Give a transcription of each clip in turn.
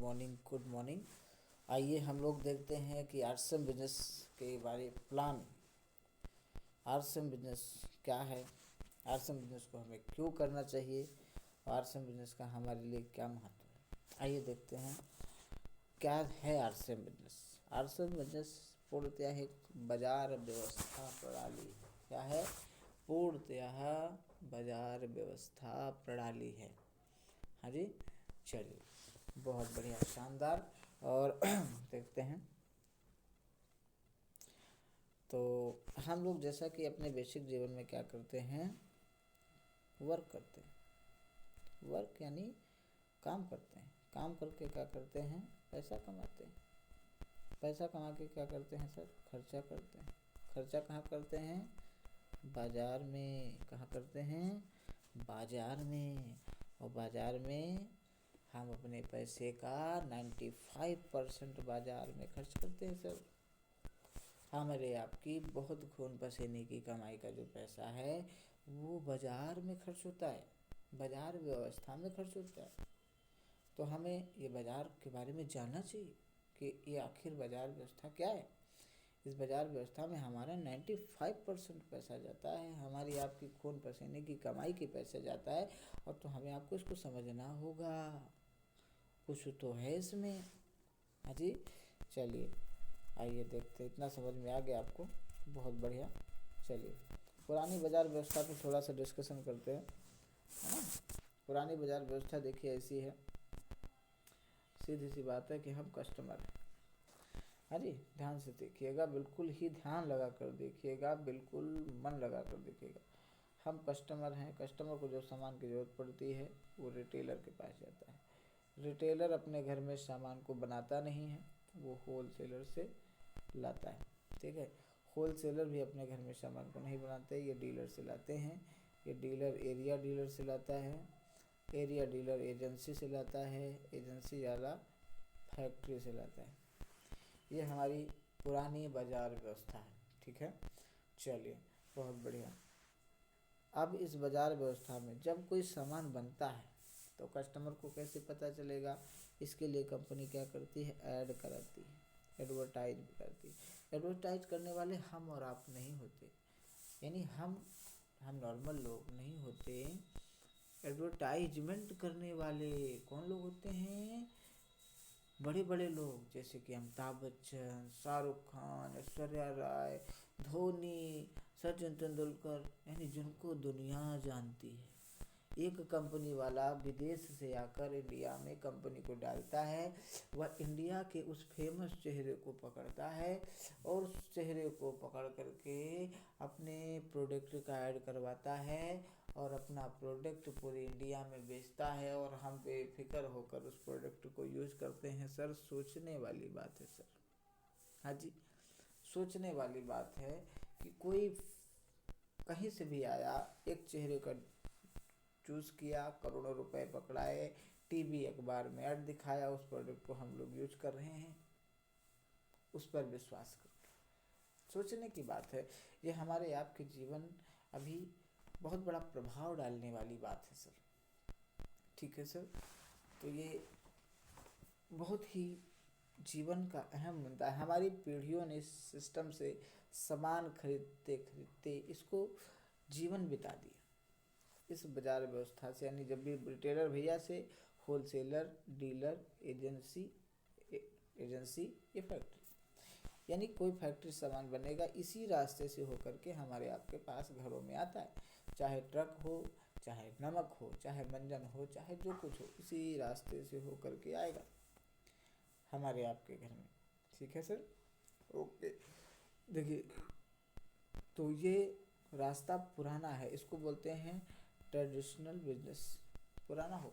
Good morning. आइए हम लोग देखते हैं कि आरसीएम बिजनेस के बारे प्लान। आरसीएम बिजनेस क्या है, आरसीएम बिजनेस को हमें क्यों करना चाहिए, आरसीएम बिजनेस का हमारे लिए क्या महत्व है। आइए देखते हैं क्या है आरसीएम बिजनेस। आरसीएम बिजनेस पूर्णतः एक बाजार व्यवस्था प्रणाली है। क्या है? पूर्णतः बाजार व्यवस्था प्रणाली है। हाँ जी, चलिए बहुत बढ़िया, शानदार। और देखते हैं तो हम लोग जैसा कि अपने बेसिक जीवन में क्या करते हैं, वर्क करते हैं। वर्क यानी काम करते हैं। काम करके क्या करते हैं, पैसा कमाते हैं। पैसा कमा के क्या करते हैं सर, खर्चा करते हैं। खर्चा कहाँ करते हैं, बाजार में। कहाँ करते हैं, बाजार में। और बाजार में हम अपने पैसे का 95% बाजार में खर्च करते हैं सर। हमारे आपकी बहुत खून पसीने की कमाई का जो पैसा है वो बाजार में खर्च होता है, बाजार व्यवस्था में खर्च होता है। तो हमें ये बाजार के बारे में जानना चाहिए कि ये आखिर बाजार व्यवस्था क्या है। इस बाजार व्यवस्था में हमारा 95% पैसा जाता है, हमारी आपकी खून पसीने की कमाई के पैसे जाता है। और तो हमें आपको इसको समझना होगा, कुछ तो है इसमें। हाँ जी, चलिए आइए देखते हैं। इतना समझ में आ गया आपको, बहुत बढ़िया। चलिए पुरानी बाजार व्यवस्था पे थोड़ा सा डिस्कशन करते हैं, है ना। पुरानी बाजार व्यवस्था देखिए ऐसी है, सीधी सी बात है कि हम कस्टमर हैं। हाँ जी, ध्यान से देखिएगा, बिल्कुल ही ध्यान लगा कर देखिएगा, बिल्कुल मन लगा कर देखिएगा। हम कस्टमर हैं। कस्टमर को जो सामान की ज़रूरत पड़ती है वो रिटेलर के पास जाता है। रिटेलर अपने घर में सामान को बनाता नहीं है, वो होलसेलर से लाता है। ठीक है, होलसेलर भी अपने घर में सामान को नहीं बनाते, ये डीलर से लाते हैं। ये डीलर एरिया डीलर से लाता है, एरिया डीलर एजेंसी से लाता है, एजेंसी वाला फैक्ट्री से लाता है। ये हमारी पुरानी बाजार व्यवस्था है। ठीक है, चलिए बहुत बढ़िया। अब इस बाजार व्यवस्था में जब कोई सामान बनता है तो कस्टमर को कैसे पता चलेगा, इसके लिए कंपनी क्या करती है, ऐड कराती है, एडवर्टाइज करती है। एडवर्टाइज करने वाले हम और आप नहीं होते, यानी हम नॉर्मल लोग नहीं होते। एडवर्टाइजमेंट करने वाले कौन लोग होते हैं, बड़े बड़े लोग, जैसे कि अमिताभ बच्चन, शाहरुख खान, ऐश्वर्या राय, धोनी, सचिन तेंदुलकर, यानी जिनको दुनिया जानती है। एक कंपनी वाला विदेश से आकर इंडिया में कंपनी को डालता है, वह इंडिया के उस फेमस चेहरे को पकड़ता है और उस चेहरे को पकड़ करके अपने प्रोडक्ट का ऐड करवाता है और अपना प्रोडक्ट पूरी इंडिया में बेचता है और हम बेफिक्र होकर उस प्रोडक्ट को यूज़ करते हैं। सर सोचने वाली बात है सर। हाँ जी, सोचने वाली बात है कि कोई कहीं से भी आया, एक चेहरे का चूज़ किया, करोड़ों रुपए पकड़ाए, टीवी अखबार में ऐड दिखाया, उस प्रोडक्ट को हम लोग यूज कर रहे हैं, उस पर विश्वास करके। सोचने की बात है, ये हमारे आपके जीवन अभी बहुत बड़ा प्रभाव डालने वाली बात है सर। ठीक है सर, तो ये बहुत ही जीवन का अहम मुद्दा है। हमारी पीढ़ियों ने इस सिस्टम से सामान खरीदते खरीदते इसको जीवन बिता दिया, इस बाजार व्यवस्था से। यानी जब भी रिटेलर भैया से होलसेलर, डीलर, एजेंसी, ये फैक्ट्री, यानी कोई फैक्ट्री सामान बनेगा इसी रास्ते से होकर के हमारे आपके पास घरों में आता है। चाहे ट्रक हो, चाहे नमक हो, चाहे मंजन हो, चाहे जो कुछ हो, इसी रास्ते से होकर के आएगा हमारे आपके घर में। ठीक है सर, ओके। देखिए, तो ये रास्ता पुराना है, इसको बोलते हैं ट्रेडिशनल बिजनेस। पुराना हो,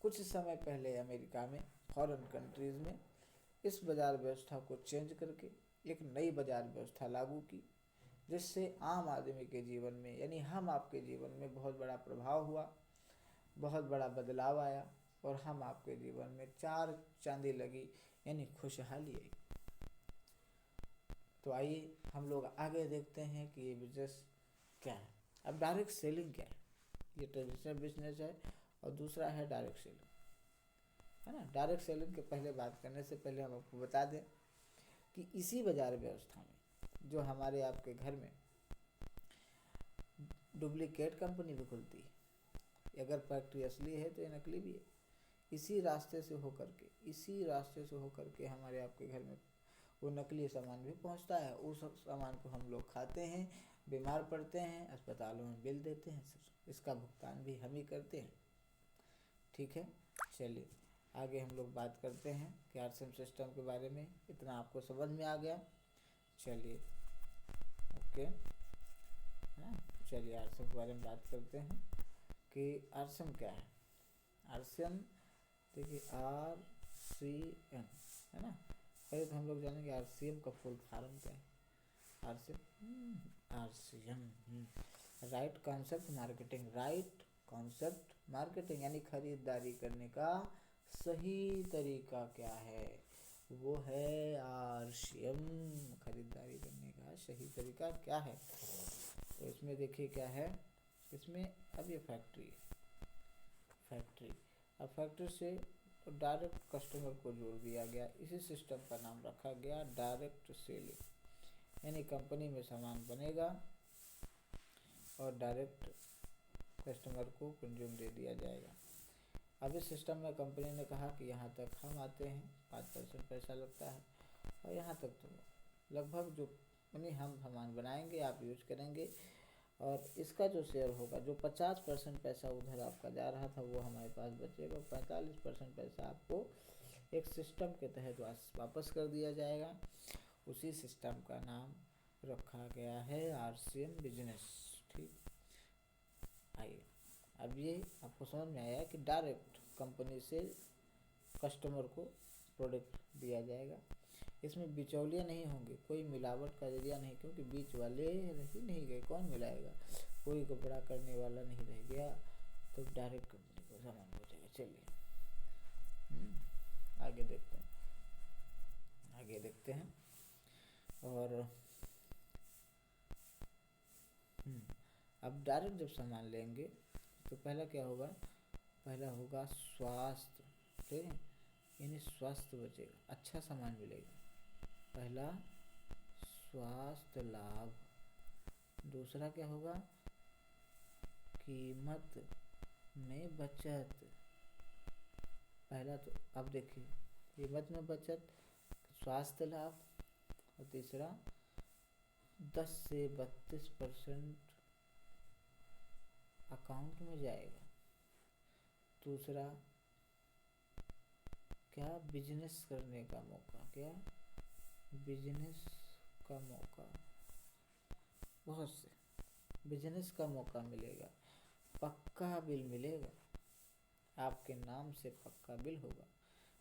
कुछ समय पहले अमेरिका में, फॉरेन कंट्रीज़ में इस बाज़ार व्यवस्था को चेंज करके एक नई बाज़ार व्यवस्था लागू की, जिससे आम आदमी के जीवन में, यानी हम आपके जीवन में बहुत बड़ा प्रभाव हुआ, बहुत बड़ा बदलाव आया और हम आपके जीवन में चार चांदी लगी, यानी खुशहाली आई। तो आइए हम लोग आगे देखते हैं कि ये बिजनेस क्या है। अब डायरेक्ट सेलिंग क्या है, ये ट्रेडिशनल बिजनेस है और दूसरा है डायरेक्ट सेलिंग। है ना। डायरेक्ट सेलिंग के पहले बात करने से पहले हम आपको बता दें कि इसी बाजार व्यवस्था में जो हमारे आपके घर में डुप्लीकेट कंपनी भी खुलती है, अगर फैक्ट्री असली है तो ये नकली भी है। इसी रास्ते से होकर के हमारे आपके घर में वो नकली सामान भी पहुंचता है। उस सामान को हम लोग खाते हैं, बीमार पड़ते हैं, अस्पतालों में बिल देते हैं, इसका भुगतान भी हम ही करते हैं। ठीक है, चलिए आगे हम लोग बात करते हैं कि आरसीएम सिस्टम के बारे में। इतना आपको समझ में आ गया। चलिए ओके, हाँ चलिए आरसीएम के बारे में बात करते हैं कि आरसीएम क्या है। आरसीएम देखिए RCM है ना। पहले तो हम लोग जानेंगे आरसीएम का फुल फॉर्म क्या है। RCM right concept marketing, right concept marketing यानी खरीदारी करने का सही तरीका क्या है, वो है आरसीएम। खरीदारी करने का सही तरीका क्या है, तो इसमें देखिए क्या है। इसमें अब ये फैक्ट्री अब फैक्ट्री से डायरेक्ट कस्टमर को जोड़ दिया गया। इसी सिस्टम का नाम रखा गया डायरेक्ट सेलिंग, यानी कंपनी में सामान बनेगा और डायरेक्ट कस्टमर को कंज्यूम दे दिया जाएगा। अब इस सिस्टम में कंपनी ने कहा कि यहाँ तक हम आते हैं 5% पैसा लगता है, और यहाँ तक तो लगभग जो यानी हम सामान बनाएंगे, आप यूज करेंगे, और इसका जो शेयर होगा, जो 50% पैसा उधर आपका जा रहा था वो हमारे पास बचेगा, 45% पैसा आपको एक सिस्टम के तहत वापस कर दिया जाएगा। उसी सिस्टम का नाम रखा गया है आरसीएम बिजनेस। ठीक, आइए अब ये आपको समझ में आया कि डायरेक्ट कंपनी से कस्टमर को प्रोडक्ट दिया जाएगा। इसमें बिचौलिए नहीं होंगे, कोई मिलावट का जरिया नहीं, क्योंकि बीच वाले रह नहीं गए, कौन मिलाएगा, कोई कपड़ा करने वाला नहीं रह गया, तो डायरेक्ट कंपनी को सामान पहुँचेगा। चलिए आगे देखते हैं और अब डायरेक्ट जब सामान लेंगे तो पहला क्या होगा, पहला होगा स्वास्थ्य। ठीक है, यानी स्वास्थ्य बचेगा, अच्छा सामान मिलेगा। पहला स्वास्थ्य लाभ। दूसरा क्या होगा, कीमत में बचत। पहला तो अब देखिए कीमत में बचत, स्वास्थ्य लाभ, और तीसरा 10 से 32% अकाउंट में जाएगा। दूसरा क्या, बिजनेस करने का मौका। क्या, बिजनेस का मौका, बहुत से बिजनेस का मौका मिलेगा। पक्का बिल मिलेगा, आपके नाम से पक्का बिल होगा।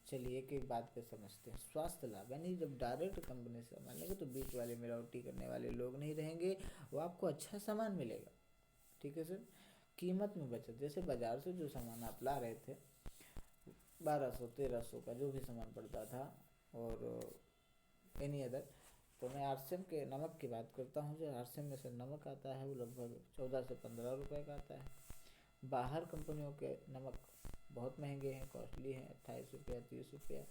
चलिए एक एक बात पे समझते हैं। स्वास्थ्य लाभ यानी जब डायरेक्ट कंपनी से सामान लेंगे तो बीच वाले मिलावटी करने वाले लोग नहीं रहेंगे, वो आपको अच्छा सामान मिलेगा। ठीक है सर। कीमत में बचत, जैसे बाजार से जो सामान आप ला रहे थे 1200-1300 का जो भी सामान पड़ता था, और एनी अदर, तो मैं आरसीएम के नमक की बात करता हूँ। जो आरसीएम में से नमक आता है वो लगभग 14 से 15 रुपए का आता है। बाहर कंपनियों के नमक बहुत महंगे हैं, कॉस्टली हैं, 28 रुपया 30 रुपया।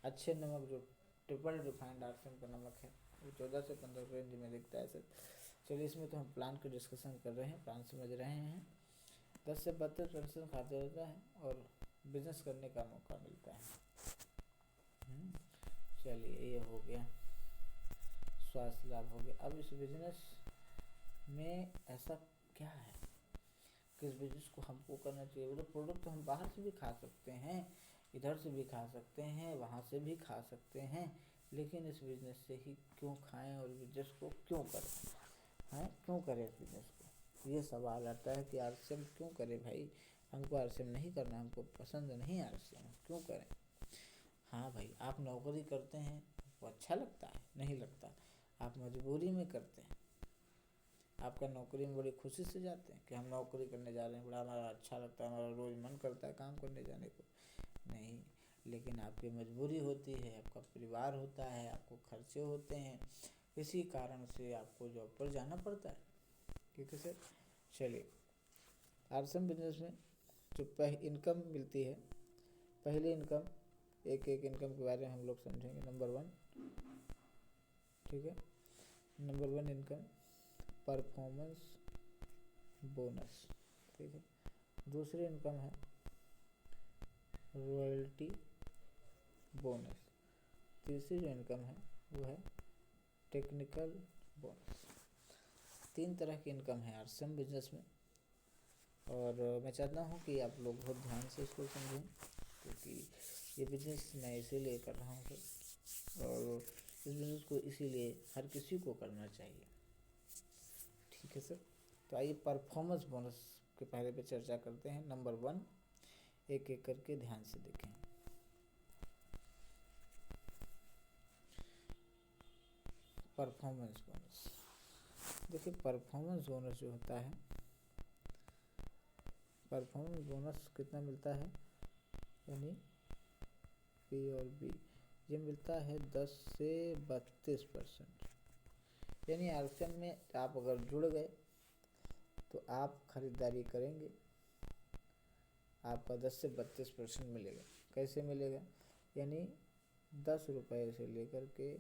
अच्छे नमक जो ट्रिपल रिफाइंड आरसीएम का नमक है वो 14 से 15 रुपये रेंज में दिखता है सर। चलिए इसमें तो हम प्लान की डिस्कशन कर रहे हैं, प्लान समझ रहे हैं। 10 से 32% खाते रहता है और बिजनेस करने का मौका मिलता है। चलिए ये हो गया, स्वास्थ्य लाभ हो गया। अब इस बिजनेस में ऐसा क्या है कि इस बिजनेस को हमको करना चाहिए। वो प्रोडक्ट तो हम बाहर से भी खा सकते हैं, इधर से भी खा सकते हैं, वहाँ से भी खा सकते हैं, लेकिन इस बिजनेस से ही क्यों खाएं और बिजनेस को क्यों करें, हैं क्यों करें इस बिजनेस को। ये सवाल आता है कि आरसीएम क्यों करें भाई, हमको आरसीएम नहीं करना, हमको पसंद नहीं आरसीएम, क्यों करें। हाँ भाई, आप नौकरी करते हैं वो अच्छा लगता है, नहीं लगता, आप मजबूरी में करते हैं। आपका नौकरी में बड़ी खुशी से जाते हैं कि हम नौकरी करने जा रहे हैं, बड़ा हमारा अच्छा लगता है, हमारा रोज़ मन करता है काम करने जाने को, नहीं, लेकिन आपकी मजबूरी होती है, आपका परिवार होता है, आपको खर्चे होते हैं, इसी कारण से आपको जॉब पर जाना पड़ता है। ठीक है सर। चलिए आरसीएम बिजनेस में जो इनकम मिलती है पहली इनकम, एक एक इनकम के बारे में हम लोग समझेंगे। नंबर 1, ठीक है, नंबर 1 इनकम परफॉर्मेंस बोनस, ठीक है। दूसरी इनकम है रॉयल्टी बोनस। तीसरी जो इनकम है वो है टेक्निकल बोनस। 3 तरह की इनकम है आरसीएम बिजनेस में, और मैं चाहता हूँ कि आप लोग बहुत ध्यान से इसको समझें, क्योंकि ये बिजनेस मैं इसीलिए कर रहा हूँ सर, और इस बिजनेस को इसीलिए हर किसी को करना चाहिए, ठीक है सर। तो आइए परफॉर्मेंस बोनस के पहले पे चर्चा करते हैं। नंबर 1, एक एक करके ध्यान से देखें। परफॉर्मेंस बोनस, देखिए परफॉर्मेंस बोनस जो होता है, परफॉर्मेंस बोनस कितना मिलता है, यानी पी और बी, ये मिलता है 10 से 32%। यानी आरसीएम में आप अगर जुड़ गए तो आप खरीदारी करेंगे, आपका 10 से 32% मिलेगा। कैसे मिलेगा, यानी 10 रुपये से लेकर के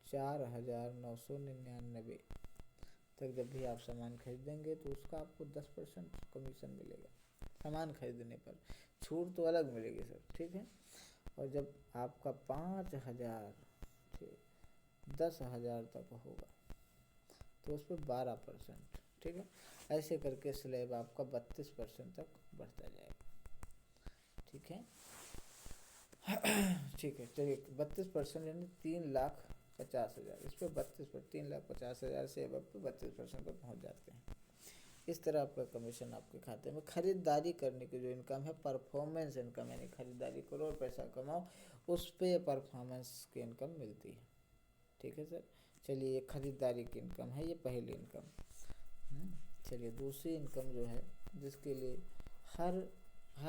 4,999 तक जब भी आप सामान खरीदेंगे तो उसका आपको 10% कमीशन मिलेगा सामान खरीदने पर। छूट तो अलग मिलेगी सर, ठीक है। और जब आपका 5,000 से 10,000 तक होगा तो उस पर 12%, ठीक है। ऐसे करके स्लैब आपका 32% तक बढ़ता जाएगा, ठीक है। ठीक है, चलिए 32% यानी 3,50,000, इस पर 32% 3,50,000 से अब 32% पर पहुँच जाते हैं। इस तरह आपका कमीशन आपके खाते में। खरीदारी करने की जो इनकम है परफॉर्मेंस इनकम, यानी खरीदारी करो और पैसा कमाओ, उस पर परफॉर्मेंस की इनकम मिलती है, ठीक है सर। चलिए ये खरीदारी की इनकम है, ये पहली इनकम। चलिए दूसरी इनकम जो है, जिसके लिए हर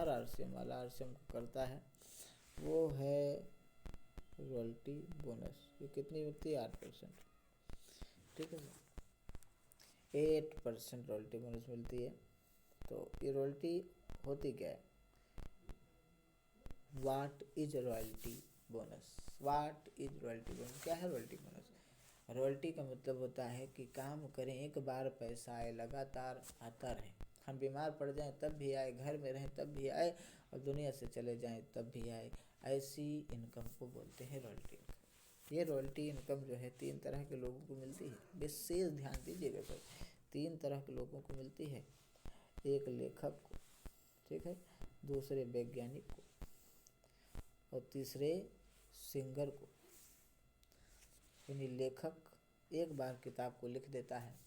आरसीएम वाला आरसीएम को करता है, वो है रॉयल्टी बोनस। ये कितनी मिलती है, 8%, ठीक है सर। 8% रॉयल्टी बोनस मिलती है। तो ये रॉयल्टी होती क्या है, what is royalty bonus, what is royalty bonus, क्या है रॉयल्टी बोनस। रॉयल्टी का मतलब होता है कि काम करें, एक बार पैसा आए, लगातार आता रहे। हम बीमार पड़ जाएं तब भी आए, घर में रहें तब भी आए, और दुनिया से चले जाएं तब भी आए, ऐसी इनकम को बोलते हैं रॉयल्टी इनकम। ये रॉयल्टी इनकम जो है 3 तरह के लोगों को मिलती है, विशेष ध्यान दीजिएगा सर। 3 तरह के लोगों को मिलती है, एक लेखक को, ठीक है, दूसरे वैज्ञानिक को, और तीसरे सिंगर को। यानी लेखक एक बार किताब को लिख देता है,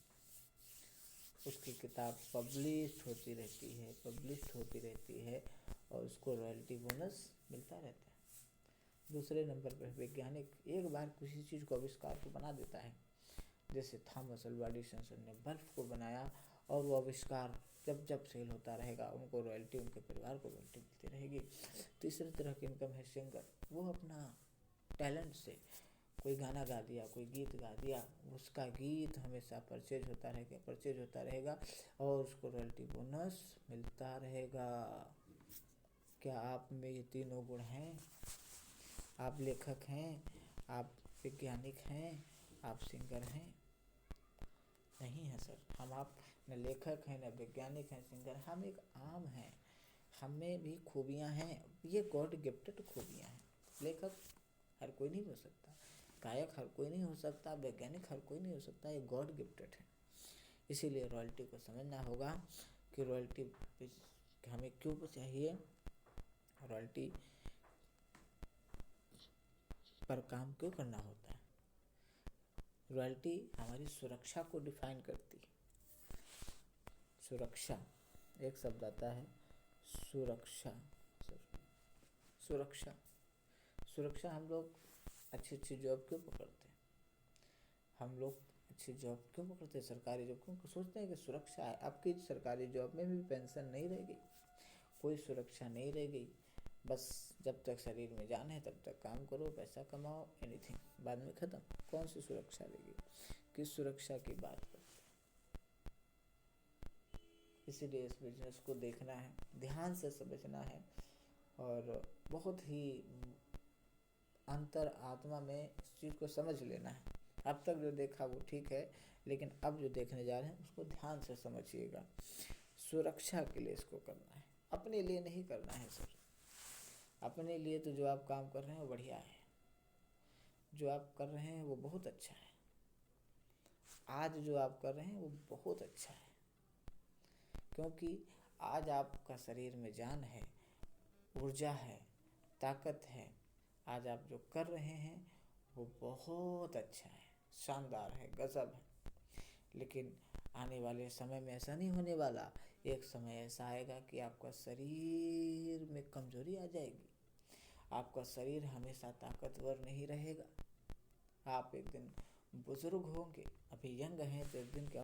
उसकी किताब पब्लिश होती रहती है और उसको रॉयल्टी बोनस मिलता रहता है। दूसरे नंबर पर वैज्ञानिक एक बार किसी चीज़ को आविष्कार को बना देता है, जैसे थॉमस अल्वा एडिसन ने बल्ब को बनाया, और वो आविष्कार जब जब सेल होता रहेगा उनको रॉयल्टी, उनके परिवार को रॉयल्टी मिलती रहेगी। तीसरी तरह की इनकम है सिंगर, वो अपना टैलेंट से कोई गाना गा दिया, कोई गीत गा दिया, उसका गीत हमेशा परचेज होता रहेगा और उसको रॉयल्टी बोनस मिलता रहेगा। क्या आप में ये तीनों गुण हैं? आप लेखक हैं, आप वैज्ञानिक हैं, आप सिंगर हैं? नहीं है सर, आप न लेखक हैं, न वैज्ञानिक हैं, सिंगर। हम एक आम हैं, हमें भी खूबियाँ हैं, ये गॉड गिफ्टेड खूबियाँ हैं। लेखक हर कोई नहीं हो सकता, गायक हर कोई नहीं हो सकता, वैज्ञानिक हर कोई नहीं हो सकता, ये गॉड गिफ्टेड है। इसीलिए रॉयल्टी को समझना होगा कि रॉयल्टी हमें क्यों चाहिए, रॉयल्टी पर काम क्यों करना होता है। रॉयल्टी हमारी सुरक्षा को डिफाइन करती है। सुरक्षा, एक शब्द आता है सुरक्षा। सुरक्षा सुरक्षा हम लोग अच्छी जॉब क्यों पकड़ते हैं, हम लोग अच्छी जॉब क्यों पकड़ते हैं, सरकारी जॉब क्यों सोचते हैं कि सुरक्षा है। आपकी सरकारी जॉब में भी पेंशन नहीं रहेगी, कोई सुरक्षा नहीं रहेगी, बस जब तक शरीर में जान है तब तक काम करो, पैसा कमाओ, एनीथिंग, बाद में ख़त्म। कौन सी सुरक्षा रहेगी, किस सुरक्षा की बात करते। इसीलिए इस बिजनेस को देखना है, ध्यान से समझना है, और बहुत ही अंतर आत्मा में इस चीज़ को समझ लेना है। अब तक जो देखा वो ठीक है, लेकिन अब जो देखने जा रहे हैं उसको ध्यान से समझिएगा। सुरक्षा के लिए इसको करना है, अपने लिए नहीं करना है सर। अपने लिए तो जो आप काम कर रहे हैं वो बढ़िया है, जो आप कर रहे हैं वो बहुत अच्छा है। आज जो आप कर रहे हैं वो बहुत अच्छा है, क्योंकि आज आपका शरीर में जान है, ऊर्जा है, ताकत है। आज आप जो कर रहे हैं वो बहुत अच्छा है, शानदार है, गजब है। लेकिन आने वाले समय में ऐसा नहीं होने वाला। एक समय ऐसा आएगा कि आपका शरीर में कमजोरी आ जाएगी, आपका शरीर हमेशा ताकतवर नहीं रहेगा। आप एक दिन बुजुर्ग होंगे, अभी यंग हैं तो एक दिन क्या